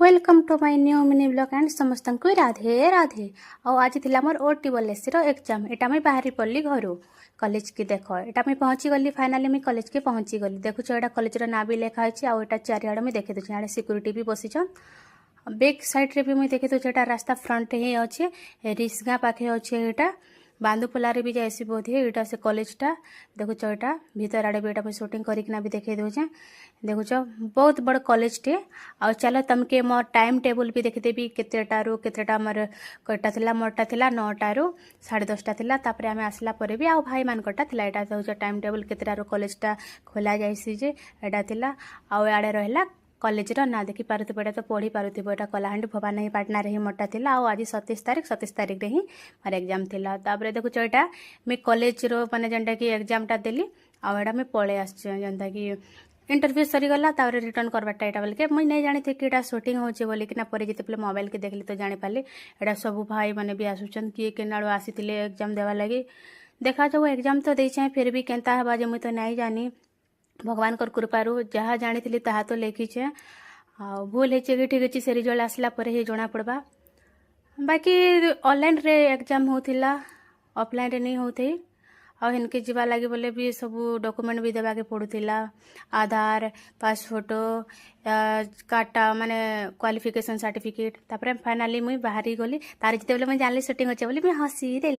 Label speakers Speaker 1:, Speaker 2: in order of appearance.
Speaker 1: Welcome to my new mini blog and समस्त को राधे राधे। आज थी मोर ओटी बलेसी एग्जाम एटा मुझे बाहरी पड़ी घर कॉलेज की देख एटा मुझे पहुँची गली फाइनाली मुझे कॉलेज के पहुँची गली देखुच एटा कॉलेज ना भी लिखाई आटा चारिआड़ मुझे देखी दूसरी आड़े सिक्यूरीटी भी बसीचन बैक साइड रे भी मुझे देखी दूसरी एटा रास्ता फ्रंट ही अच्छे रिस्गा पाखे अच्छे यहाँ बांदुपलारे भी जाइसी बोधे यहाँ से कॉलेजटा देखुच यहाँ भीतर आड़े भी यहाँ शूटिंग करना भी देखे दूचे देखुच बहुत बड़ कॉलेजटे आ चलो तमके मोर टाइम टेबल भी देखीदेवी केतेटारू केतेटा मोर कटा थिला मोरटा थिला 9टारू 10:30 थिला तापर आमे आसला परे भी आ भाई मानकटा थिला एटा होछ टाइम टेबल केतेटारू कॉलेजटा खोला जाइसी जे एटा थिला आ आड़े रहला कॉलेज ना देखी पारुथिबो एटा तो पढ़ी पारुथिबो एटा कलाहांडी भवानी पाटना रे ही मोरटा थिला आ आज 27 तारीख रे ही मोर एग्जाम थिला तापर देखुछ एटा मैं कॉलेज रो माने जेंटा कि एग्जामटा देली आ एटा मैं पळे आछे जेंता कि इंटरव्यू सरीगला तापर रिटर्न करवाटा एटा बोल के मुई नहीं जानी थी कि एटा शूटिंग होचे बोली कि ना परे जेते मोबाइल के देखली तो जानि पाली एटा सब भाई माने भी आसुचन कि केनाळो आसीतिले एग्जाम देवा लगी देखा जाऊ एग्जाम तो देछे फिर भी केनता हबा जे मुई तो नहीं जानी भगवान कर कृपारू जहाँ जानी ताहा तो लिखीचे आ भूल है कि ठीक अच्छे से रिजल्ट आसला पर ही जना पड़वा बाकी ऑनलाइन रे एग्जाम होतिला ऑफलाइन रे नहीं होते आ इनके जीवा लगे बोले भी सब डॉक्यूमेंट भी देवा के पड़ूला आधार पास फोटो कार्डटा माने क्वालिफिकेशन सर्टिफिकेट तापर फाइनाली मुई बाहरी गली तार जिते मुझे जानली शूटिंग अच्छे बोली मुझे हसी दे।